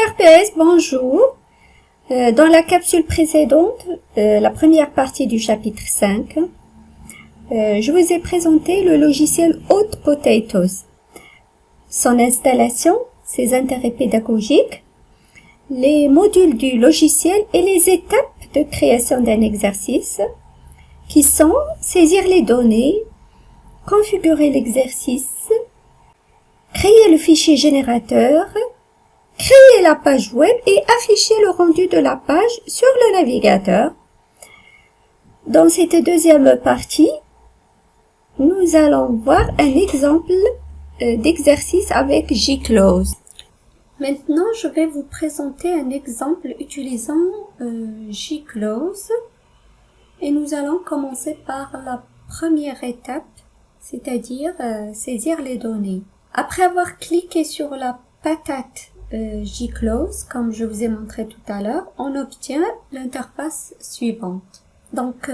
RPS, bonjour. Dans la capsule précédente, la première partie du chapitre 5, je vous ai présenté le logiciel Hot Potatoes, son installation, ses intérêts pédagogiques, les modules du logiciel et les étapes de création d'un exercice qui sont saisir les données, configurer l'exercice, créer le fichier générateur, créer la page web et afficher le rendu de la page sur le navigateur. Dans cette deuxième partie, nous allons voir un exemple d'exercice avec JClose. Maintenant, je vais vous présenter un exemple utilisant JClose et nous allons commencer par la première étape, c'est-à-dire saisir les données. Après avoir cliqué sur la patate JClose, comme je vous ai montré tout à l'heure, on obtient l'interface suivante. Donc,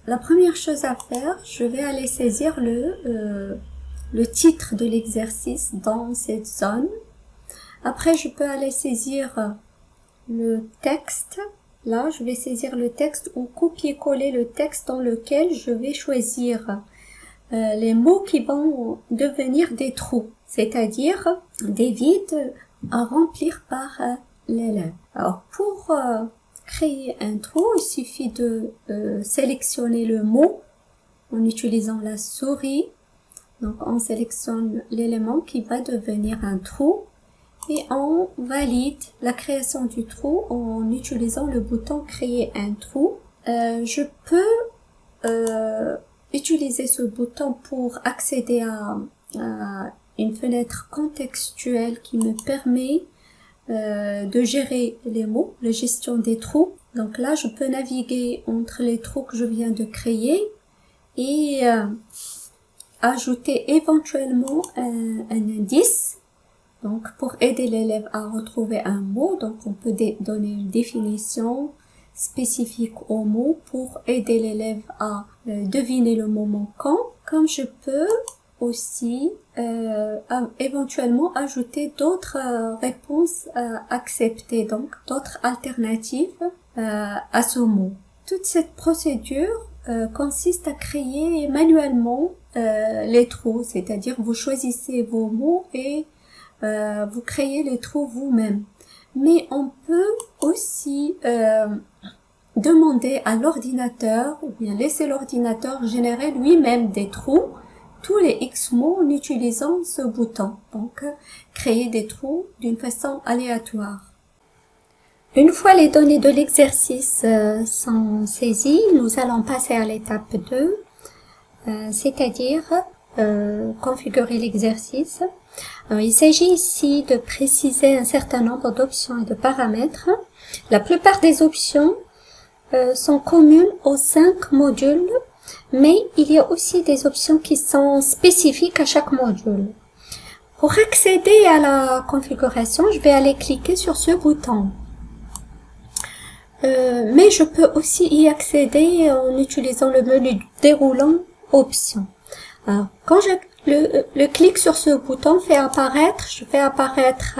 la première chose à faire, je vais aller saisir le titre de l'exercice dans cette zone. Après, je peux aller saisir le texte. Là, je vais saisir le texte ou copier-coller le texte dans lequel je vais choisir les mots qui vont devenir des trous, c'est-à-dire des vides à remplir par l'élève. Alors, pour créer un trou, il suffit de sélectionner le mot en utilisant la souris. Donc, on sélectionne l'élément qui va devenir un trou et on valide la création du trou en utilisant le bouton « Créer un trou ». Je peux utiliser ce bouton pour accéder à une fenêtre contextuelle qui me permet de gérer les mots, la gestion des trous. Donc là, je peux naviguer entre les trous que je viens de créer et ajouter éventuellement un indice. Donc pour aider l'élève à retrouver un mot, donc on peut donner une définition spécifique au mot pour aider l'élève à deviner le mot manquant, comme je peux aussi éventuellement ajouter d'autres réponses acceptées, donc d'autres alternatives à ce mot. Toute cette procédure consiste à créer manuellement les trous, c'est-à-dire vous choisissez vos mots et vous créez les trous vous-même. Mais on peut aussi demander à l'ordinateur ou bien laisser l'ordinateur générer lui-même des trous, tous les X mots en utilisant ce bouton. Donc, créer des trous d'une façon aléatoire. Une fois les données de l'exercice sont saisies, nous allons passer à l'étape 2, c'est-à-dire configurer l'exercice. Il s'agit ici de préciser un certain nombre d'options et de paramètres. La plupart des options sont communes aux 5 modules, mais il y a aussi des options qui sont spécifiques à chaque module. Pour accéder à la configuration, je vais aller cliquer sur ce bouton. Mais je peux aussi y accéder en utilisant le menu déroulant Options. Alors, quand le clic sur ce bouton je fais apparaître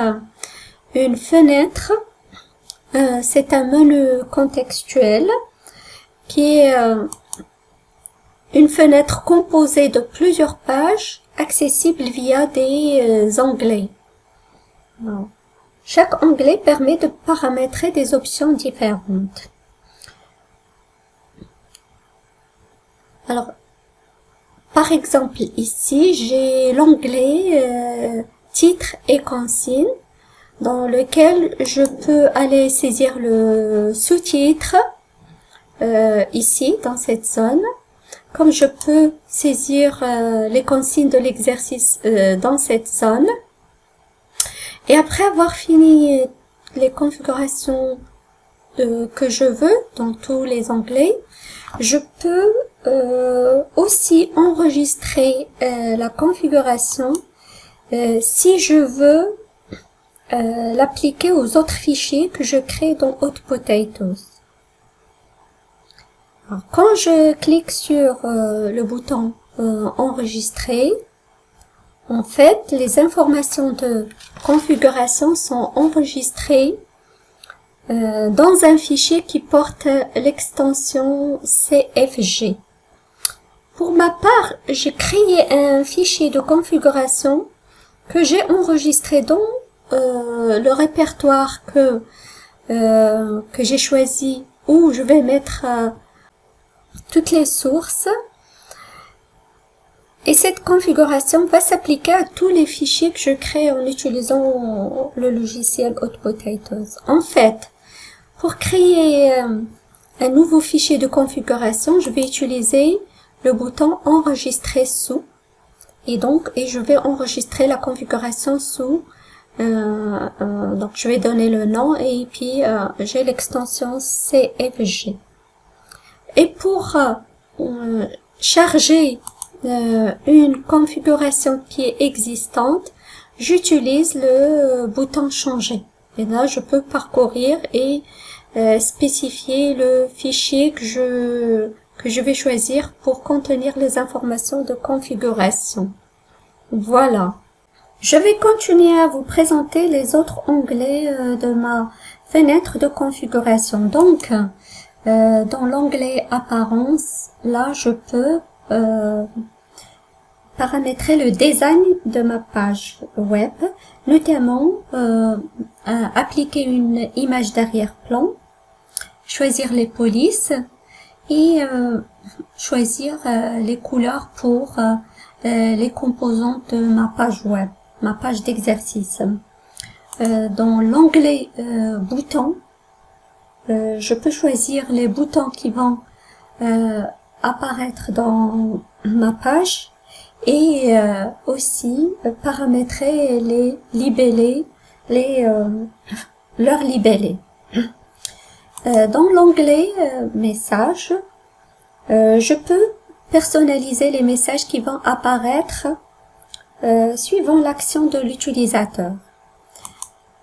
une fenêtre. C'est un menu contextuel qui est une fenêtre composée de plusieurs pages accessibles via des onglets. Alors, chaque onglet permet de paramétrer des options différentes. Alors, par exemple, ici, j'ai l'onglet titre et consigne dans lequel je peux aller saisir le sous-titre ici, dans cette zone. Comme je peux saisir les consignes de l'exercice dans cette zone. Et après avoir fini les configurations que je veux dans tous les onglets, je peux aussi enregistrer la configuration si je veux l'appliquer aux autres fichiers que je crée dans Hot Potatoes. Alors, quand je clique sur le bouton enregistrer, En fait, les informations de configuration sont enregistrées dans un fichier qui porte l'extension CFG. Pour ma part, j'ai créé un fichier de configuration que j'ai enregistré dans le répertoire que j'ai choisi, où je vais mettre toutes les sources. Et cette configuration va s'appliquer à tous les fichiers que je crée en utilisant le logiciel Hot Potatoes. En fait, pour créer un nouveau fichier de configuration, je vais utiliser le bouton enregistrer sous. Et je vais enregistrer la configuration sous. Donc je vais donner le nom et puis j'ai l'extension CFG. Et pour charger une configuration qui est existante, j'utilise le bouton changer. Et là, je peux parcourir et spécifier le fichier que je vais choisir pour contenir les informations de configuration. Voilà. Je vais continuer à vous présenter les autres onglets de ma fenêtre de configuration. Donc, dans l'onglet apparence, là, je peux paramétrer le design de ma page web, notamment appliquer une image d'arrière-plan, choisir les polices et choisir les couleurs pour les composants de ma page web, ma page d'exercice. Dans l'onglet boutons, je peux choisir les boutons qui vont apparaître dans ma page et aussi paramétrer les libellés, leurs libellés. Dans l'onglet messages, je peux personnaliser les messages qui vont apparaître suivant l'action de l'utilisateur.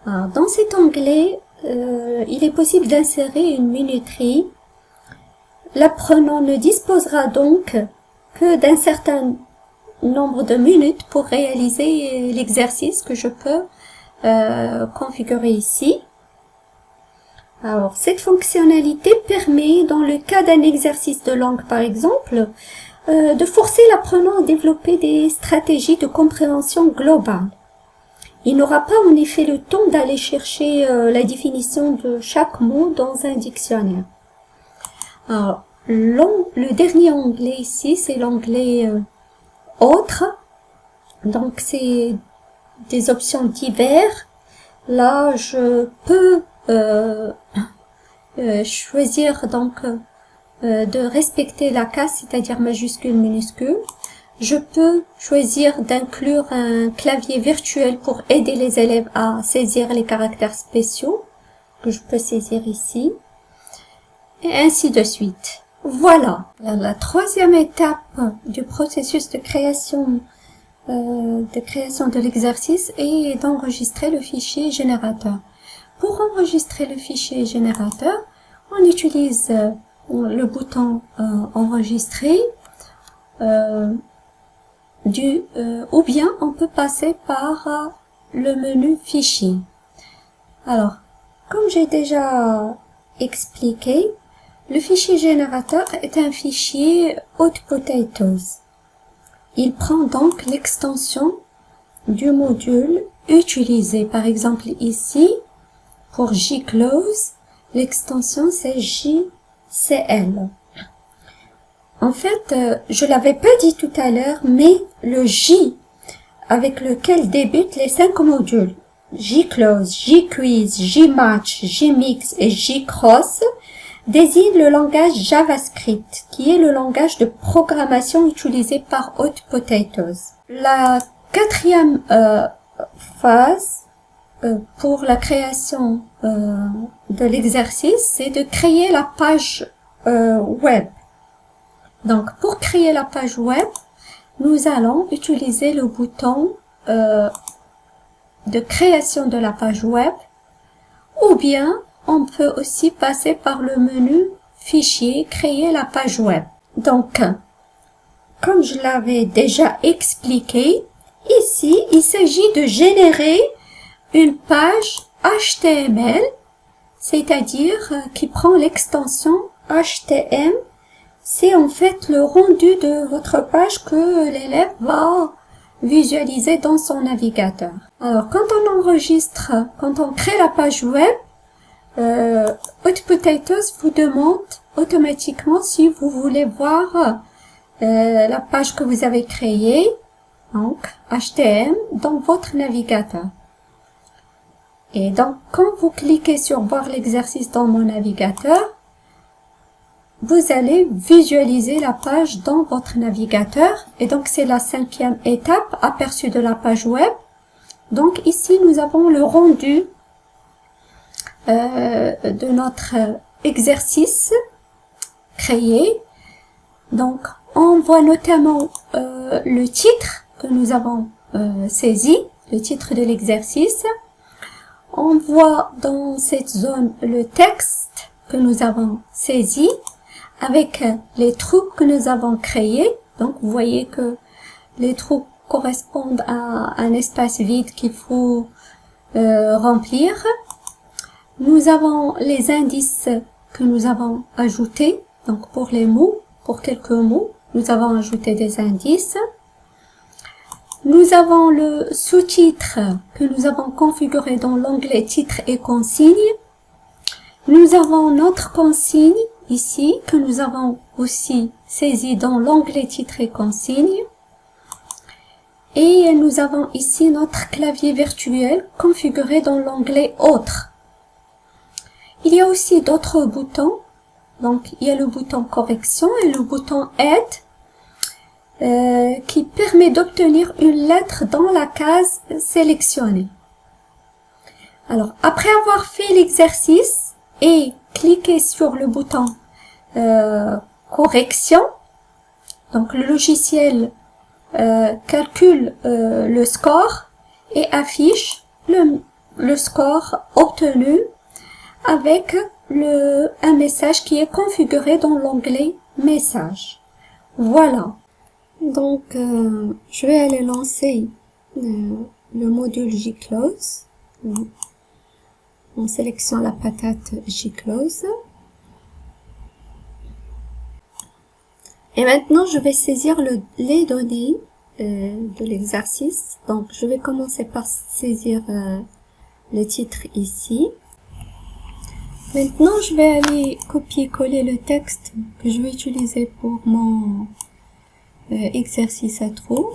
Dans cet onglet, il est possible d'insérer une minuterie. L'apprenant ne disposera donc que d'un certain nombre de minutes pour réaliser l'exercice que je peux configurer ici. Alors, cette fonctionnalité permet, dans le cas d'un exercice de langue par exemple, de forcer l'apprenant à développer des stratégies de compréhension globale. Il n'aura pas en effet le temps d'aller chercher la définition de chaque mot dans un dictionnaire. Alors, le dernier onglet ici, c'est l'onglet Autres. Donc, c'est des options diverses. Là, je peux choisir donc de respecter la case, c'est-à-dire majuscule, minuscule. Je peux choisir d'inclure un clavier virtuel pour aider les élèves à saisir les caractères spéciaux, que je peux saisir ici, et ainsi de suite. Voilà, la troisième étape du processus de création de l'exercice est d'enregistrer le fichier générateur. Pour enregistrer le fichier générateur, on utilise le bouton enregistrer, ou bien on peut passer par le menu fichier. Alors, comme j'ai déjà expliqué, le fichier générateur est un fichier Hot Potatoes. Il prend donc l'extension du module utilisé. Par exemple ici, pour JClose, l'extension c'est JCL. En fait, je l'avais pas dit tout à l'heure, mais le J avec lequel débutent les 5 modules, JClose, JQuiz, JMatch, JMix et JCross, désigne le langage JavaScript, qui est le langage de programmation utilisé par Hot Potatoes. La quatrième phase pour la création de l'exercice, c'est de créer la page web. Donc, pour créer la page web, nous allons utiliser le bouton de création de la page web, ou bien on peut aussi passer par le menu fichier, créer la page web. Donc, comme je l'avais déjà expliqué, Ici, il s'agit de générer une page HTML, c'est-à-dire qui prend l'extension HTML. C'est en fait le rendu de votre page que l'élève va visualiser dans son navigateur. Alors, quand on enregistre, quand on crée la page web, Hot Potatoes vous demande automatiquement si vous voulez voir la page que vous avez créée, donc HTML, dans votre navigateur. Et donc, quand vous cliquez sur voir l'exercice dans mon navigateur, vous allez visualiser la page dans votre navigateur. Et donc, c'est la 5e étape, aperçu de la page web. Donc, ici, nous avons le rendu de notre exercice créé. Donc, on voit notamment le titre que nous avons saisi, le titre de l'exercice. On voit dans cette zone le texte que nous avons saisi avec les trous que nous avons créés. Donc, vous voyez que les trous correspondent à un espace vide qu'il faut remplir. Nous avons les indices que nous avons ajoutés. Donc, pour les mots, pour quelques mots, nous avons ajouté des indices. Nous avons le sous-titre que nous avons configuré dans l'onglet titre et consigne. Nous avons notre consigne ici que nous avons aussi saisi dans l'onglet titre et consigne. Et nous avons ici notre clavier virtuel configuré dans l'onglet autres. Il y a aussi d'autres boutons. Donc, il y a le bouton correction et le bouton aide qui permet d'obtenir une lettre dans la case sélectionnée. Alors, après avoir fait l'exercice et cliqué sur le bouton correction, donc le logiciel calcule le score et affiche le score obtenu avec un message qui est configuré dans l'onglet message. Voilà. Donc, je vais aller lancer le module JClose. On sélectionne la patate JClose. Et maintenant, je vais saisir les données de l'exercice. Donc, je vais commencer par saisir le titre ici. Maintenant, je vais aller copier-coller le texte que je vais utiliser pour mon exercice à trous.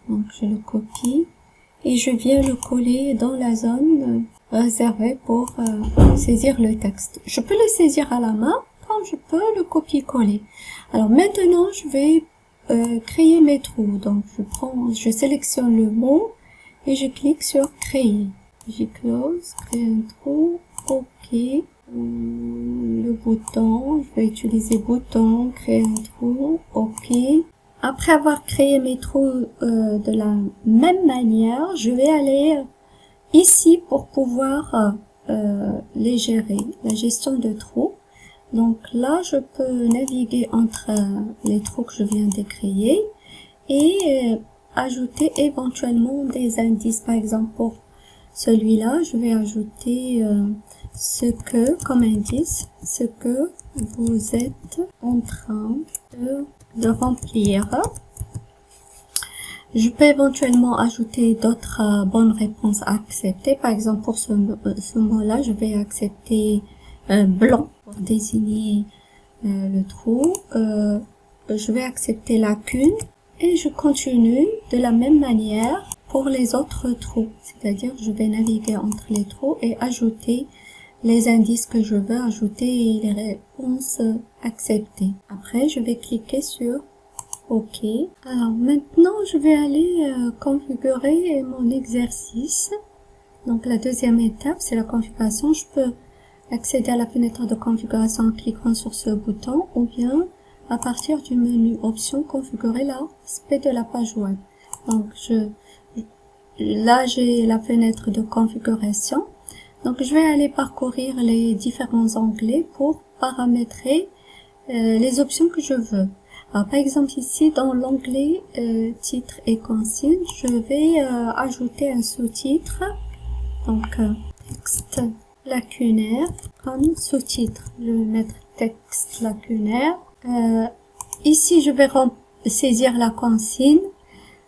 Donc, je le copie et je viens le coller dans la zone réservée pour saisir le texte. Je peux le saisir à la main, comme je peux le copier-coller. Alors, maintenant, je vais créer mes trous. Donc, je sélectionne le mot et je clique sur créer. Je close, créer un trou, OK. Le bouton, je vais utiliser bouton, créer un trou, OK. Après avoir créé mes trous de la même manière, je vais aller ici pour pouvoir les gérer, la gestion de trous. Donc là, je peux naviguer entre les trous que je viens de créer et ajouter éventuellement des indices. Par exemple, pour celui-là, je vais ajouter ce que, comme indice, ce que vous êtes en train de remplir. Je peux éventuellement ajouter d'autres bonnes réponses à accepter. Par exemple, pour ce mot-là, je vais accepter blanc pour désigner le trou. Je vais accepter lacune et je continue de la même manière pour les autres trous. C'est-à-dire, je vais naviguer entre les trous et ajouter les indices que je veux ajouter et les réponses acceptées. Après, je vais cliquer sur OK. Alors maintenant, je vais aller configurer mon exercice. Donc la deuxième étape, c'est la configuration. Je peux accéder à la fenêtre de configuration en cliquant sur ce bouton ou bien à partir du menu options configurer l'aspect de la page web. Donc là, j'ai la fenêtre de configuration. Donc, je vais aller parcourir les différents onglets pour paramétrer les options que je veux. par exemple ici dans l'onglet titre et consigne, je vais ajouter un sous-titre, donc texte lacunaire comme sous-titre. Je vais mettre texte lacunaire. Ici je vais saisir la consigne,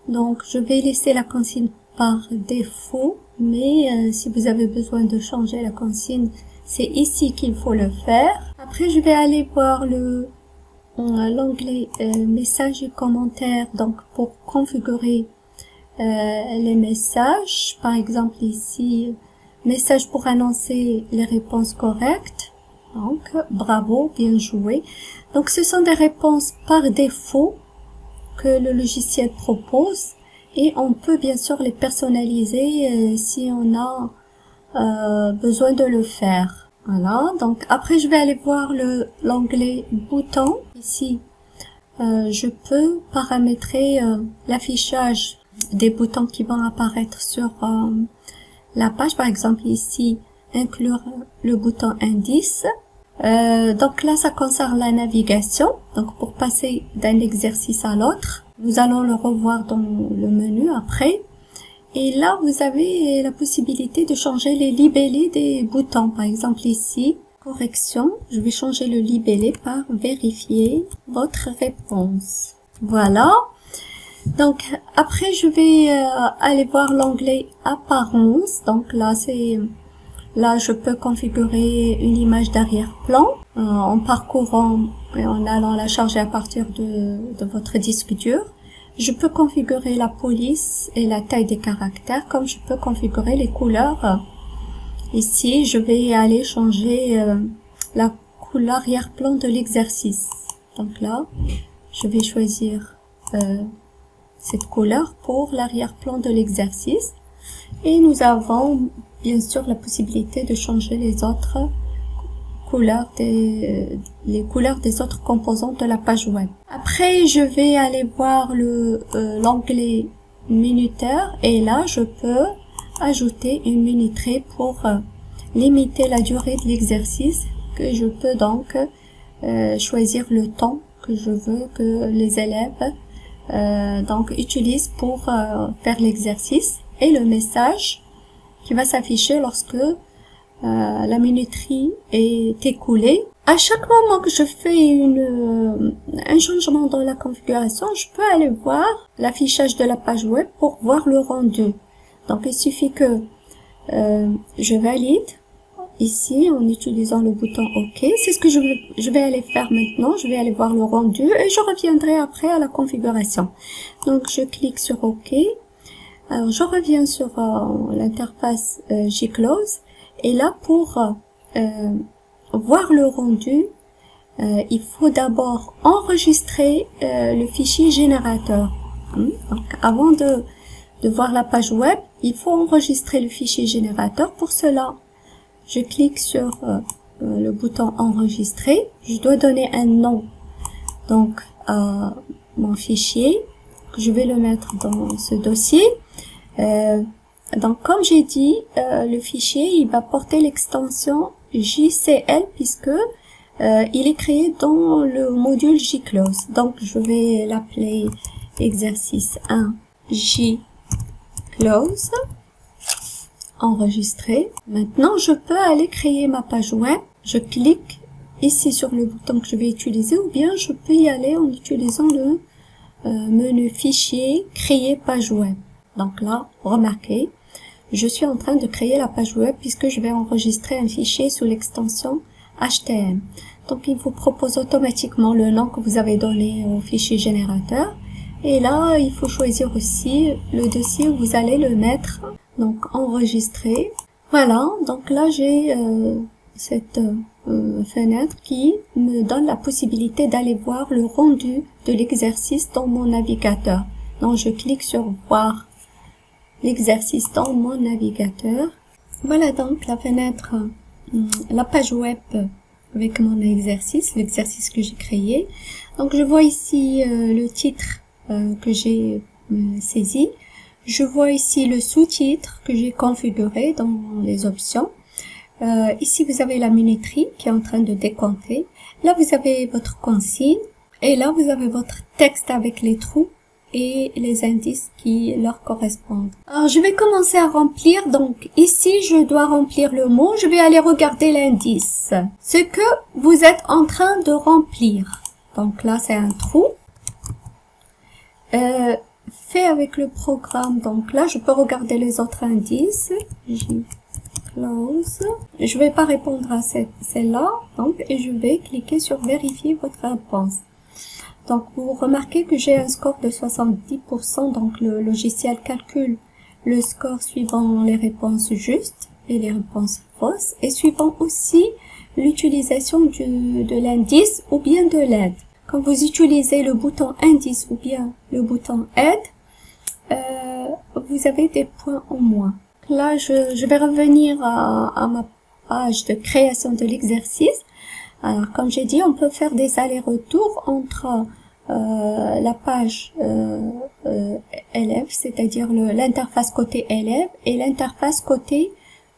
donc je vais laisser la consigne par défaut, mais si vous avez besoin de changer la consigne, c'est ici qu'il faut le faire. Après je vais aller voir l'onglet messages et commentaires, donc pour configurer les messages. Par exemple ici, message pour annoncer les réponses correctes. Donc bravo, bien joué. Donc ce sont des réponses par défaut que le logiciel propose, et on peut bien sûr les personnaliser si on a besoin de le faire. Voilà, donc après je vais aller voir l'onglet boutons. Ici, je peux paramétrer l'affichage des boutons qui vont apparaître sur la page. Par exemple ici, inclure le bouton indice. Donc là, ça concerne la navigation. Donc pour passer d'un exercice à l'autre, nous allons le revoir dans le menu après. Et là, vous avez la possibilité de changer les libellés des boutons. Par exemple ici, correction, je vais changer le libellé par vérifier votre réponse. Voilà. Donc après, je vais aller voir l'onglet apparence. Donc là, je peux configurer une image d'arrière-plan en parcourant et en allant la charger à partir de votre disque dur. Je peux configurer la police et la taille des caractères, comme je peux configurer les couleurs. Ici, je vais aller changer la couleur arrière-plan de l'exercice. Donc là, je vais choisir cette couleur pour l'arrière-plan de l'exercice. Et nous avons bien sûr la possibilité de changer les autres couleurs les couleurs des autres composantes de la page web. Après, je vais aller voir l'onglet minuteur, et là, je peux ajouter une minuterie pour limiter la durée de l'exercice, que je peux donc choisir le temps que je veux que les élèves donc utilisent pour faire l'exercice, et le message qui va s'afficher lorsque la minuterie est écoulée. À chaque moment que je fais un changement dans la configuration, je peux aller voir l'affichage de la page web pour voir le rendu. Donc il suffit que je valide ici en utilisant le bouton OK. C'est ce que je vais aller faire maintenant. Je vais aller voir le rendu et je reviendrai après à la configuration. Donc je clique sur OK. Alors je reviens sur l'interface Gclose. Et là, pour voir le rendu, il faut d'abord enregistrer le fichier générateur. Donc, avant de voir la page web, il faut enregistrer le fichier générateur. Pour cela, je clique sur le bouton enregistrer. Je dois donner un nom donc à mon fichier. Je vais le mettre dans ce dossier. Donc, comme j'ai dit, le fichier, il va porter l'extension JCL puisque il est créé dans le module Gclose. Donc, je vais l'appeler exercice 1 Gclose. Enregistrer. Maintenant, je peux aller créer ma page web. Je clique ici sur le bouton que je vais utiliser, ou bien je peux y aller en utilisant le menu fichier, créer page web. Donc là, remarquez, je suis en train de créer la page web puisque je vais enregistrer un fichier sous l'extension HTML. Donc il vous propose automatiquement le nom que vous avez donné au fichier générateur. Et là, il faut choisir aussi le dossier où vous allez le mettre. Donc enregistrer. Voilà, donc là j'ai cette fenêtre qui me donne la possibilité d'aller voir le rendu de l'exercice dans mon navigateur. Donc je clique sur voir l'exercice dans mon navigateur. Voilà donc la fenêtre, la page web avec mon exercice, l'exercice que j'ai créé. Donc je vois ici le titre que j'ai saisi. Je vois ici le sous-titre que j'ai configuré dans les options. Ici vous avez la minuterie qui est en train de décompter. Là vous avez votre consigne. Et là, vous avez votre texte avec les trous et les indices qui leur correspondent. Alors, je vais commencer à remplir. Donc, ici, je dois remplir le mot. Je vais aller regarder l'indice. Ce que vous êtes en train de remplir. Donc là, c'est un trou. Fait avec le programme. Donc là, je peux regarder les autres indices. Close. Je vais pas répondre à celle-là. Donc, et je vais cliquer sur vérifier votre réponse. Donc, vous remarquez que j'ai un score de 70%, donc le logiciel calcule le score suivant les réponses justes et les réponses fausses, et suivant aussi l'utilisation de l'indice ou bien de l'aide. Quand vous utilisez le bouton indice ou bien le bouton aide, vous avez des points en moins. Là, je vais revenir à ma page de création de l'exercice. Alors, comme j'ai dit, on peut faire des allers-retours entre la page élève, c'est-à-dire l'interface côté élève et l'interface côté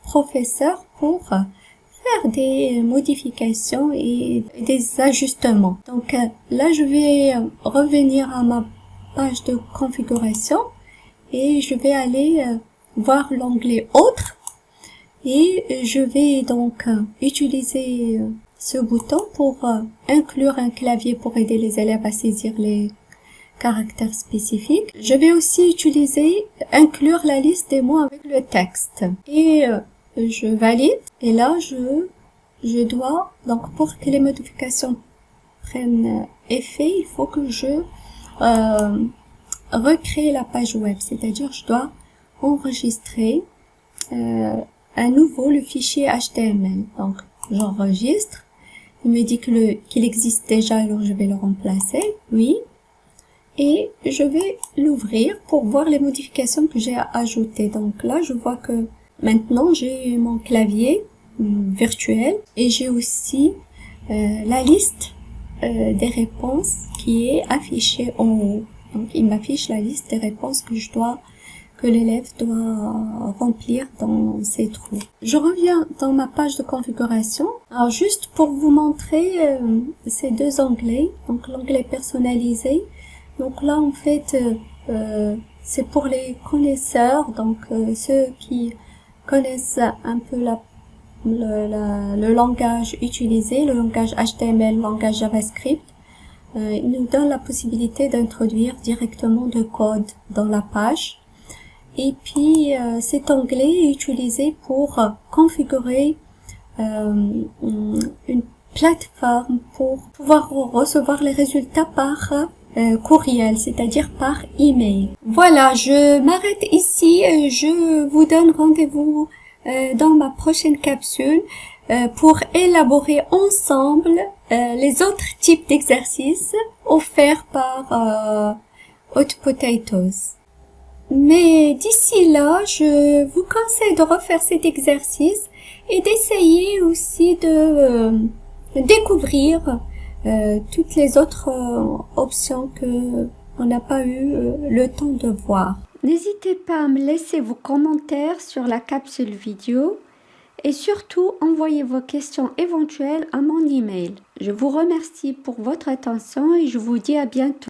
professeur pour faire des modifications et des ajustements. Donc là, je vais revenir à ma page de configuration et je vais aller voir l'onglet autre et je vais donc utiliser ce bouton pour inclure un clavier pour aider les élèves à saisir les caractères spécifiques. Je vais aussi inclure la liste des mots avec le texte. Et je valide. Et là, je dois, donc pour que les modifications prennent effet, il faut que je recrée la page web. C'est-à-dire, je dois enregistrer à nouveau le fichier HTML. Donc, j'enregistre. Il me dit qu'il existe déjà, alors je vais le remplacer. Oui. Et je vais l'ouvrir pour voir les modifications que j'ai ajoutées. Donc là, je vois que maintenant, j'ai mon clavier virtuel et j'ai aussi la liste des réponses qui est affichée en haut. Donc, il m'affiche la liste des réponses que l'élève doit remplir dans ces trous. Je reviens dans ma page de configuration. Alors, juste pour vous montrer ces deux onglets. Donc, l'onglet personnalisé. Donc là, en fait, c'est pour les connaisseurs, donc ceux qui connaissent un peu le langage utilisé, le langage HTML, le langage JavaScript. Il nous donne la possibilité d'introduire directement de code dans la page. Et puis, cet onglet est utilisé pour configurer une plateforme pour pouvoir recevoir les résultats par courriel, c'est-à-dire par email. Voilà, je m'arrête ici. Je vous donne rendez-vous dans ma prochaine capsule pour élaborer ensemble les autres types d'exercices offerts par Hot Potatoes. Mais d'ici là, je vous conseille de refaire cet exercice et d'essayer aussi de découvrir toutes les autres options que on n'a pas eu le temps de voir. N'hésitez pas à me laisser vos commentaires sur la capsule vidéo et surtout envoyez vos questions éventuelles à mon email. Je vous remercie pour votre attention et je vous dis à bientôt.